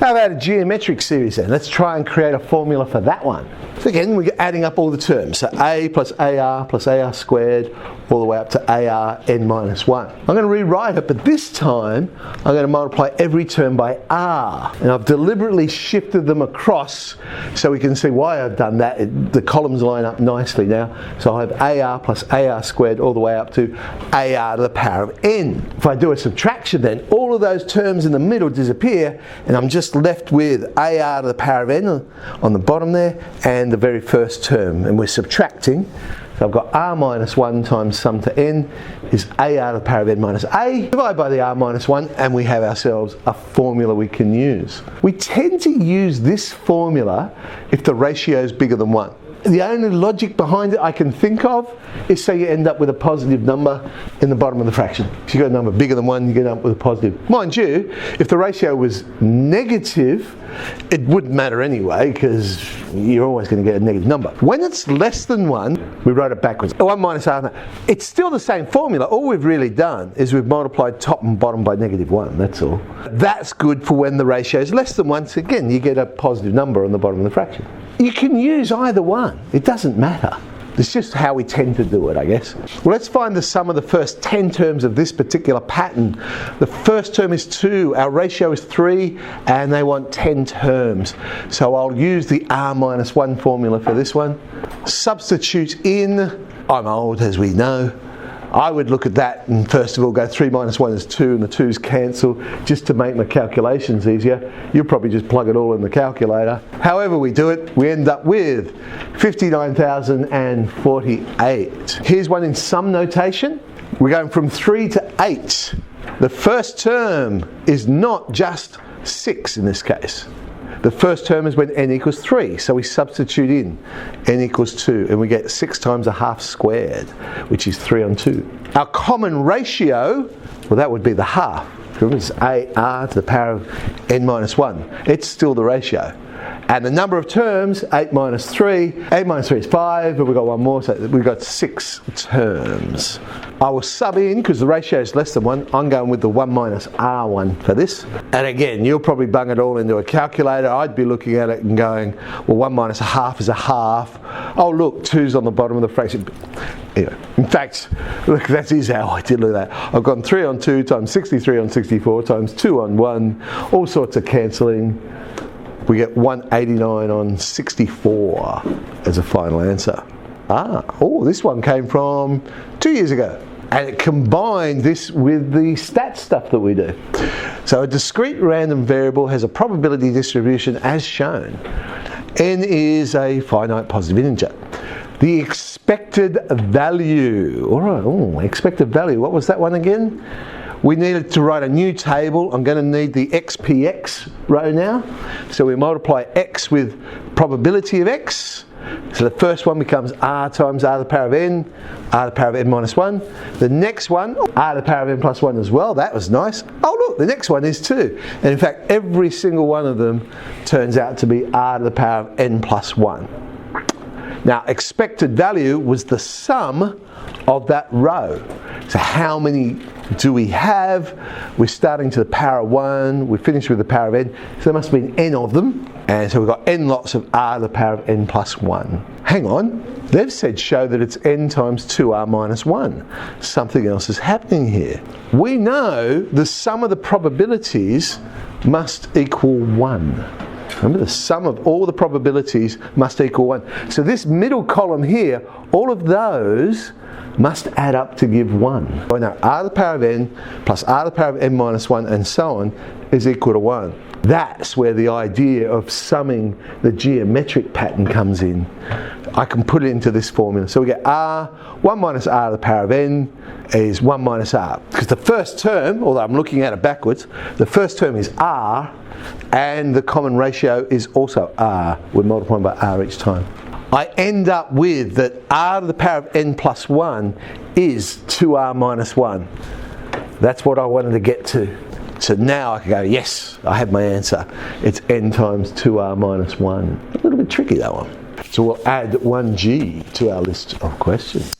How about a geometric series then? Let's try and create a formula for that one. So again, we're adding up all the terms. So a plus AR squared, all the way up to AR n minus 1. I'm going to rewrite it, but this time I'm going to multiply every term by R. And I've deliberately shifted them across so we can see why I've done that. The columns line up nicely now. So I have AR plus AR squared all the way up to AR to the power of n. If I do a subtraction then, all of those terms in the middle disappear and I'm just left with AR to the power of n on the bottom there and the very first term. And we're subtracting. So I've got r minus 1 times sum to n is AR to the power of n minus a. Divide by the r minus 1 and we have ourselves a formula we can use. We tend to use this formula if the ratio is bigger than 1. The only logic behind it I can think of is so you end up with a positive number in the bottom of the fraction. If you've got a number bigger than 1, you get up with a positive. Mind you, if the ratio was negative, it wouldn't matter anyway because you're always going to get a negative number. When it's less than 1, we wrote it backwards. 1 minus r. It's still the same formula. All we've really done is we've multiplied top and bottom by negative 1. That's all. That's good for when the ratio is less than 1. So again, you get a positive number on the bottom of the fraction. You can use either one. It doesn't matter. It's just how we tend to do it, I guess. Well, let's find the sum of the first 10 terms of this particular pattern. The first term is 2, our ratio is 3, and they want 10 terms. So I'll use the r minus 1 formula for this one. Substitute in, I'm old as we know, I would look at that and first of all go 3 minus 1 is 2 and the 2's cancel just to make my calculations easier. You'll probably just plug it all in the calculator. However we do it, we end up with 59,048. Here's one in sum notation. We're going from 3 to 8. The first term is not just 6 in this case. The first term is when n equals 3, so we substitute in n equals 2 and we get 6 times a half squared, which is 3 on 2. Our common ratio, well that would be the half. Remember it's AR to the power of n minus 1. It's still the ratio. And the number of terms, 8 minus 3. 8 minus 3 is 5, but we've got one more, so we've got 6 terms. I will sub in, because the ratio is less than 1, I'm going with the 1 minus r1 for this. And again, you'll probably bung it all into a calculator. I'd be looking at it and going, well 1 minus a half is a half. Oh look, 2's on the bottom of the fraction. Anyway, in fact, look, that is how I did look at that. I've gone 3 on 2 times 63 on 64 times 2 on 1, all sorts of cancelling. We get 189 on 64 as a final answer. This one came from 2 years ago. And it combined this with the stat stuff that we do. So a discrete random variable has a probability distribution as shown. N is a finite positive integer. The expected value. All right, expected value. What was that one again? We needed to write a new table. I'm going to need the XPX row now. So we multiply x with probability of x. So the first one becomes r times r to the power of n, r to the power of n minus 1. The next one, r to the power of n plus 1 as well. That was nice. Oh look, the next one is 2. And in fact, every single one of them turns out to be r to the power of n plus 1. Now, expected value was the sum of that row. So how many do we have? We're starting to the power of 1, we finish with the power of n, so there must have been n of them. And so we've got n lots of r to the power of n plus 1. Hang on, they've said show that it's n times 2r minus 1. Something else is happening here. We know the sum of the probabilities must equal 1. Remember, the sum of all the probabilities must equal 1. So this middle column here, all of those must add up to give 1. So now r to the power of n plus r to the power of n minus 1 and so on is equal to 1. That's where the idea of summing the geometric pattern comes in. I can put it into this formula. So we get r, 1 minus r to the power of n is 1 minus r. Because the first term, although I'm looking at it backwards, the first term is r and the common ratio is also r. We're multiplying by r each time. I end up with that r to the power of n plus 1 is 2r minus 1. That's what I wanted to get to. So now I can go, yes, I have my answer. It's n times 2r minus 1. A little bit tricky, that one. So we'll add 1g to our list of questions.